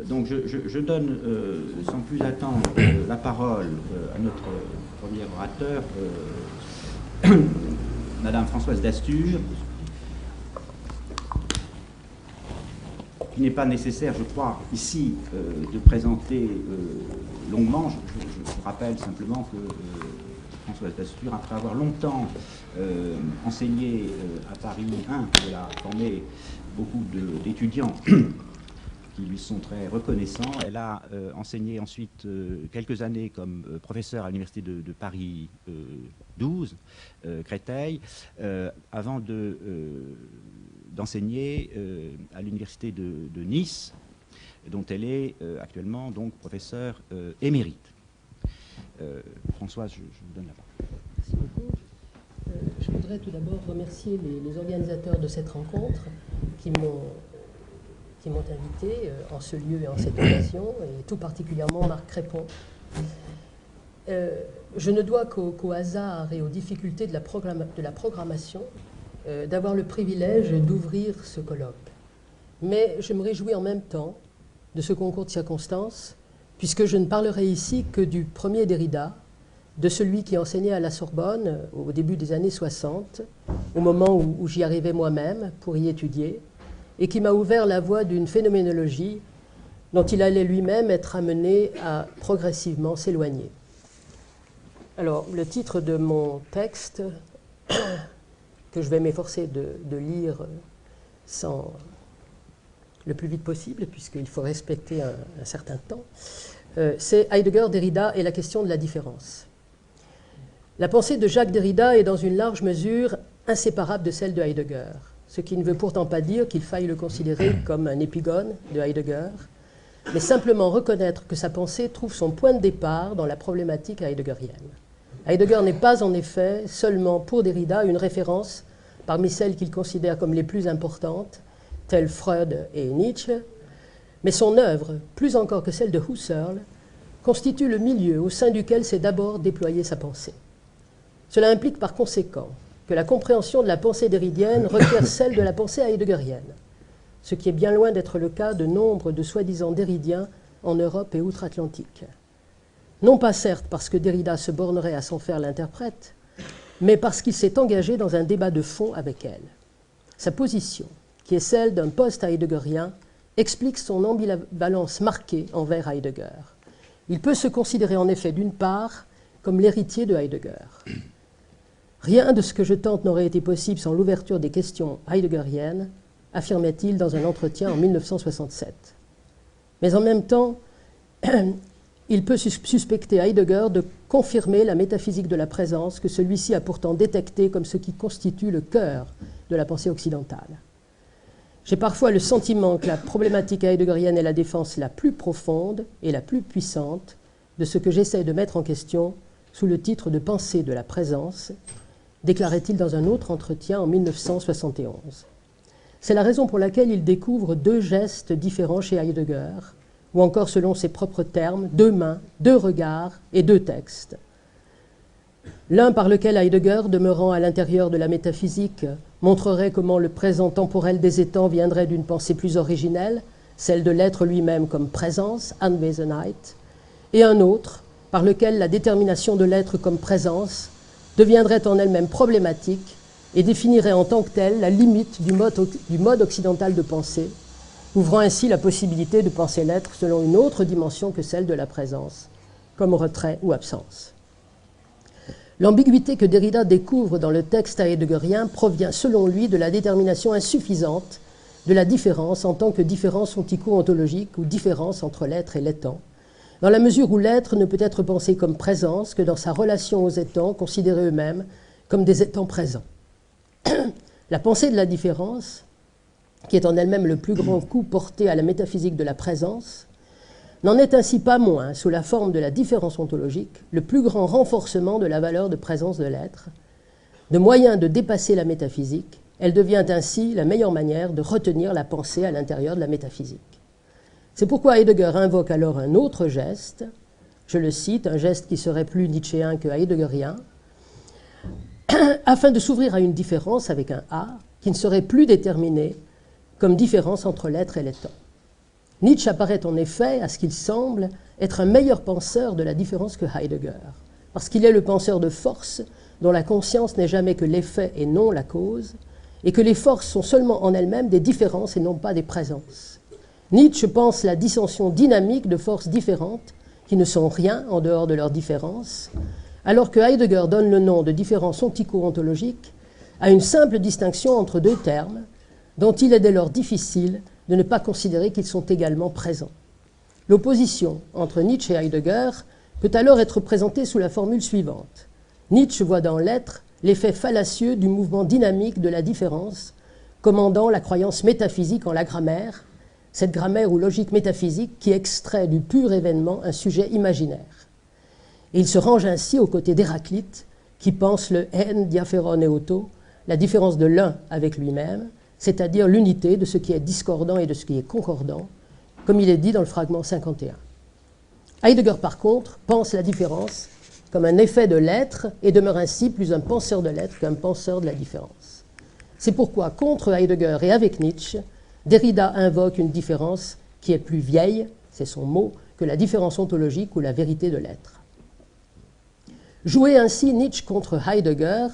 Donc je donne sans plus attendre la parole à notre premier orateur, Madame Françoise Dastur. Il n'est pas nécessaire, je crois, ici de présenter longuement. Je rappelle simplement que Françoise Dastur, après avoir longtemps enseigné à Paris 1, elle a formé beaucoup d'étudiants qui lui sont très reconnaissants. Elle a enseigné ensuite quelques années comme professeur à l'université de Paris 12, Créteil, avant d'enseigner à l'université de Nice, dont elle est actuellement donc professeure émérite. Françoise, je vous donne la parole. Merci beaucoup. Je voudrais tout d'abord remercier les organisateurs de cette rencontre qui m'ont invité en ce lieu et en cette occasion, et tout particulièrement Marc Crépon. Je ne dois qu'au hasard et aux difficultés de la programmation d'avoir le privilège d'ouvrir ce colloque. Mais je me réjouis en même temps de ce concours de circonstances, puisque je ne parlerai ici que du premier Derrida, de celui qui enseignait à la Sorbonne au début des années 60, au moment où j'y arrivais moi-même pour y étudier, et qui m'a ouvert la voie d'une phénoménologie dont il allait lui-même être amené à progressivement s'éloigner. Alors, le titre de mon texte, que je vais m'efforcer de lire le plus vite possible, puisqu'il faut respecter un certain temps, c'est Heidegger, Derrida et la question de la différence. La pensée de Jacques Derrida est dans une large mesure inséparable de celle de Heidegger, ce qui ne veut pourtant pas dire qu'il faille le considérer comme un épigone de Heidegger, mais simplement reconnaître que sa pensée trouve son point de départ dans la problématique heideggerienne. Heidegger n'est pas en effet seulement pour Derrida une référence parmi celles qu'il considère comme les plus importantes, telles Freud et Nietzsche, mais son œuvre, plus encore que celle de Husserl, constitue le milieu au sein duquel s'est d'abord déployée sa pensée. Cela implique par conséquent que la compréhension de la pensée derridienne requiert celle de la pensée heideggerienne, ce qui est bien loin d'être le cas de nombre de soi-disant derridiens en Europe et outre-Atlantique. Non pas certes parce que Derrida se bornerait à s'en faire l'interprète, mais parce qu'il s'est engagé dans un débat de fond avec elle. Sa position, qui est celle d'un post-heideggerien, explique son ambivalence marquée envers Heidegger. Il peut se considérer en effet d'une part comme l'héritier de Heidegger. Rien de ce que je tente n'aurait été possible sans l'ouverture des questions heideggeriennes, affirmait-il dans un entretien en 1967. Mais en même temps, il peut suspecter Heidegger de confirmer la métaphysique de la présence que celui-ci a pourtant détectée comme ce qui constitue le cœur de la pensée occidentale. J'ai parfois le sentiment que la problématique heideggerienne est la défense la plus profonde et la plus puissante de ce que j'essaie de mettre en question sous le titre de pensée de la présence, déclarait-il dans un autre entretien en 1971. C'est la raison pour laquelle il découvre deux gestes différents chez Heidegger, ou encore selon ses propres termes, deux mains, deux regards et deux textes. L'un par lequel Heidegger, demeurant à l'intérieur de la métaphysique, montrerait comment le présent temporel des étangs viendrait d'une pensée plus originelle, celle de l'être lui-même comme présence, Anwesenheit, et un autre par lequel la détermination de l'être comme présence deviendrait en elle-même problématique et définirait en tant que telle la limite du mode occidental de pensée, ouvrant ainsi la possibilité de penser l'être selon une autre dimension que celle de la présence, comme retrait ou absence. L'ambiguïté que Derrida découvre dans le texte heideggerien provient, selon lui, de la détermination insuffisante de la différence en tant que différence ontico-ontologique ou différence entre l'être et l'étant, dans la mesure où l'être ne peut être pensé comme présence que dans sa relation aux étangs considérés eux-mêmes comme des étangs présents. La pensée de la différence, qui est en elle-même le plus grand coup porté à la métaphysique de la présence, n'en est ainsi pas moins, sous la forme de la différence ontologique, le plus grand renforcement de la valeur de présence de l'être. De moyen de dépasser la métaphysique, elle devient ainsi la meilleure manière de retenir la pensée à l'intérieur de la métaphysique. C'est pourquoi Heidegger invoque alors un autre geste, je le cite, un geste qui serait plus nietzschéen que heideggerien, afin de s'ouvrir à une différence avec un A qui ne serait plus déterminée comme différence entre l'être et l'étant. Nietzsche apparaît en effet, à ce qu'il semble, être un meilleur penseur de la différence que Heidegger, parce qu'il est le penseur de force dont la conscience n'est jamais que l'effet et non la cause, et que les forces sont seulement en elles-mêmes des différences et non pas des présences. Nietzsche pense la dissension dynamique de forces différentes qui ne sont rien en dehors de leurs différences, alors que Heidegger donne le nom de différence ontico-ontologique à une simple distinction entre deux termes dont il est dès lors difficile de ne pas considérer qu'ils sont également présents. L'opposition entre Nietzsche et Heidegger peut alors être présentée sous la formule suivante. Nietzsche voit dans l'être l'effet fallacieux du mouvement dynamique de la différence, commandant la croyance métaphysique en la grammaire, cette grammaire ou logique métaphysique qui extrait du pur événement un sujet imaginaire. Et il se range ainsi aux côtés d'Héraclite, qui pense le en diaphéron eoto, la différence de l'un avec lui-même, c'est-à-dire l'unité de ce qui est discordant et de ce qui est concordant, comme il est dit dans le fragment 51. Heidegger, par contre, pense la différence comme un effet de l'être et demeure ainsi plus un penseur de l'être qu'un penseur de la différence. C'est pourquoi, contre Heidegger et avec Nietzsche, Derrida invoque une différence qui est plus vieille, c'est son mot, que la différence ontologique ou la vérité de l'être. Jouer ainsi Nietzsche contre Heidegger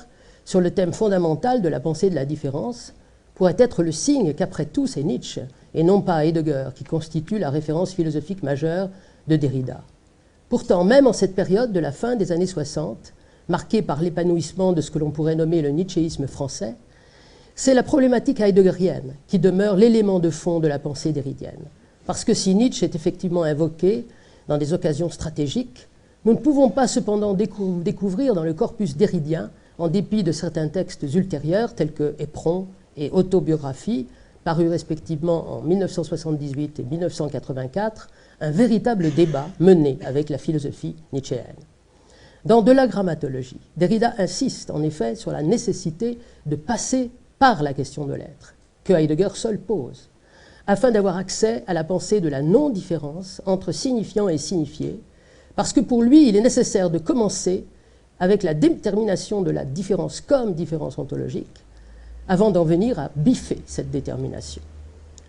sur le thème fondamental de la pensée de la différence pourrait être le signe qu'après tout c'est Nietzsche, et non pas Heidegger, qui constitue la référence philosophique majeure de Derrida. Pourtant, même en cette période de la fin des années 60, marquée par l'épanouissement de ce que l'on pourrait nommer le nietzschéisme français, c'est la problématique heideggerienne qui demeure l'élément de fond de la pensée derridienne. Parce que si Nietzsche est effectivement invoqué dans des occasions stratégiques, nous ne pouvons pas cependant découvrir dans le corpus derridien, en dépit de certains textes ultérieurs tels que Éperon et Autobiographie, parus respectivement en 1978 et 1984, un véritable débat mené avec la philosophie nietzschéenne. Dans De la grammatologie, Derrida insiste en effet sur la nécessité de passer par la question de l'être, que Heidegger seul pose, afin d'avoir accès à la pensée de la non-différence entre signifiant et signifié, parce que pour lui, il est nécessaire de commencer avec la détermination de la différence comme différence ontologique, avant d'en venir à biffer cette détermination.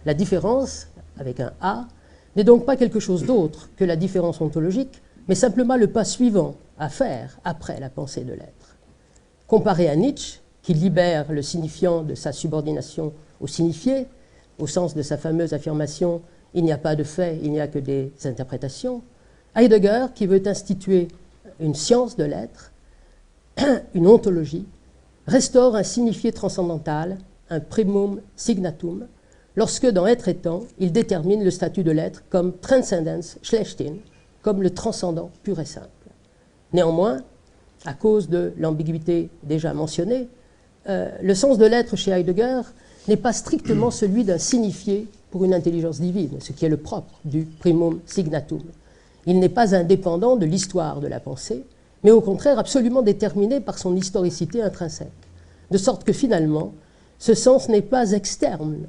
La différence, avec un A, n'est donc pas quelque chose d'autre que la différence ontologique, mais simplement le pas suivant à faire après la pensée de l'être. Comparé à Nietzsche, qui libère le signifiant de sa subordination au signifié, au sens de sa fameuse affirmation « il n'y a pas de fait, il n'y a que des interprétations », Heidegger, qui veut instituer une science de l'être, une ontologie, restaure un signifié transcendantal, un primum signatum, lorsque dans Être et temps, il détermine le statut de l'être comme Transcendence schlechthin, comme le transcendant pur et simple. Néanmoins, à cause de l'ambiguïté déjà mentionnée, le sens de l'être chez Heidegger n'est pas strictement celui d'un signifié pour une intelligence divine, ce qui est le propre du primum signatum. Il n'est pas indépendant de l'histoire de la pensée, mais au contraire absolument déterminé par son historicité intrinsèque, de sorte que finalement, ce sens n'est pas externe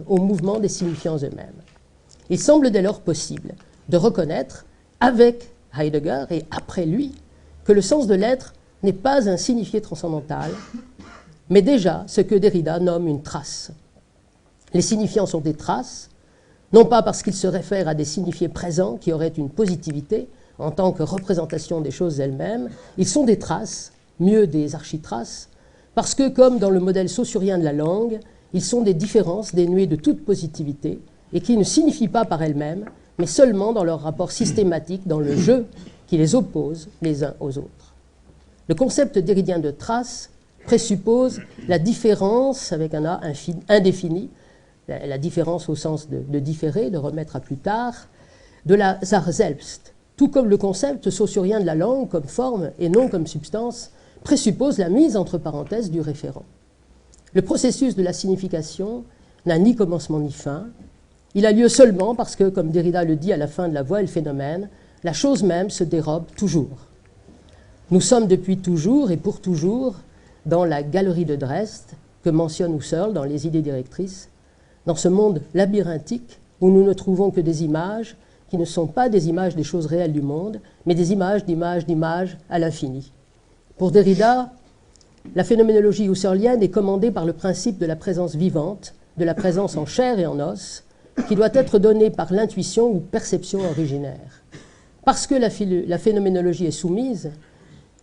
au mouvement des signifiants eux-mêmes. Il semble dès lors possible de reconnaître, avec Heidegger et après lui, que le sens de l'être n'est pas un signifié transcendantal, mais déjà ce que Derrida nomme une trace. Les signifiants sont des traces, non pas parce qu'ils se réfèrent à des signifiés présents qui auraient une positivité en tant que représentation des choses elles-mêmes, ils sont des traces, mieux des architraces, parce que, comme dans le modèle saussurien de la langue, ils sont des différences dénuées de toute positivité et qui ne signifient pas par elles-mêmes, mais seulement dans leur rapport systématique, dans le jeu qui les oppose les uns aux autres. Le concept derridien de trace présuppose la différence, avec un A indéfini, la différence au sens de différer, de remettre à plus tard, de la Sache selbst, tout comme le concept saussurien de la langue comme forme et non comme substance présuppose la mise entre parenthèses du référent. Le processus de la signification n'a ni commencement ni fin. Il a lieu seulement parce que, comme Derrida le dit à la fin de La Voix et le phénomène, la chose même se dérobe toujours. Nous sommes depuis toujours et pour toujours dans la galerie de Dresde, que mentionne Husserl dans Les idées directrices, dans ce monde labyrinthique où nous ne trouvons que des images qui ne sont pas des images des choses réelles du monde, mais des images d'images d'images à l'infini. Pour Derrida, la phénoménologie husserlienne est commandée par le principe de la présence vivante, de la présence en chair et en os, qui doit être donnée par l'intuition ou perception originaire. Parce que la phénoménologie est soumise,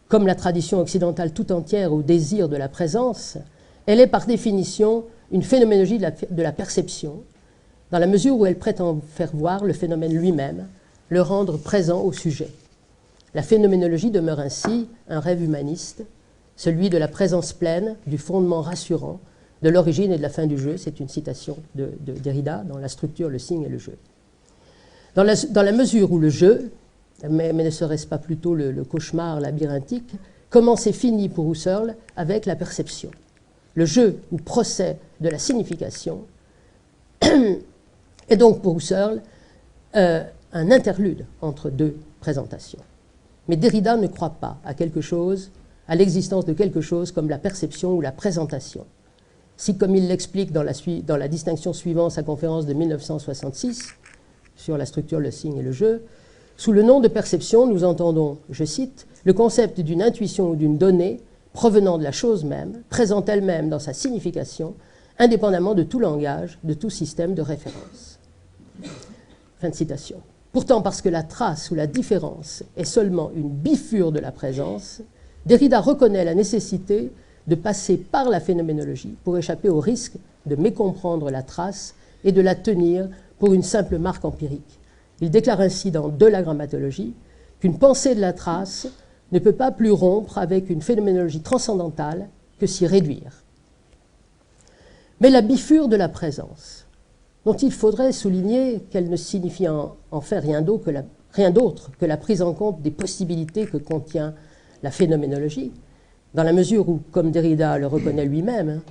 comme la tradition occidentale tout entière, au désir de la présence, elle est par définition une phénoménologie de la perception, dans la mesure où elle prétend faire voir le phénomène lui-même, le rendre présent au sujet. La phénoménologie demeure ainsi un rêve humaniste, celui de la présence pleine, du fondement rassurant, de l'origine et de la fin du jeu. C'est une citation de Derrida dans La structure, le signe et le jeu. Dans la mesure où le jeu, mais ne serait-ce pas plutôt le cauchemar labyrinthique, commence et finit pour Husserl avec la perception. Le jeu ou procès de la signification est donc pour Husserl un interlude entre deux présentations. Mais Derrida ne croit pas à quelque chose, à l'existence de quelque chose comme la perception ou la présentation. Si, comme il l'explique dans la distinction suivant sa conférence de 1966 sur la structure, le signe et le jeu, sous le nom de perception, nous entendons, je cite, le concept d'une intuition ou d'une donnée provenant de la chose même, présente elle-même dans sa signification, indépendamment de tout langage, de tout système de référence. Fin de citation. Pourtant, parce que la trace ou la différence est seulement une bifure de la présence, Derrida reconnaît la nécessité de passer par la phénoménologie pour échapper au risque de mécomprendre la trace et de la tenir pour une simple marque empirique. Il déclare ainsi dans De la grammatologie qu'une pensée de la trace ne peut pas plus rompre avec une phénoménologie transcendantale que s'y réduire. Mais la bifure de la présence, dont il faudrait souligner qu'elle ne signifie en fait rien d'autre que la prise en compte des possibilités que contient la phénoménologie, dans la mesure où, comme Derrida le reconnaît lui-même,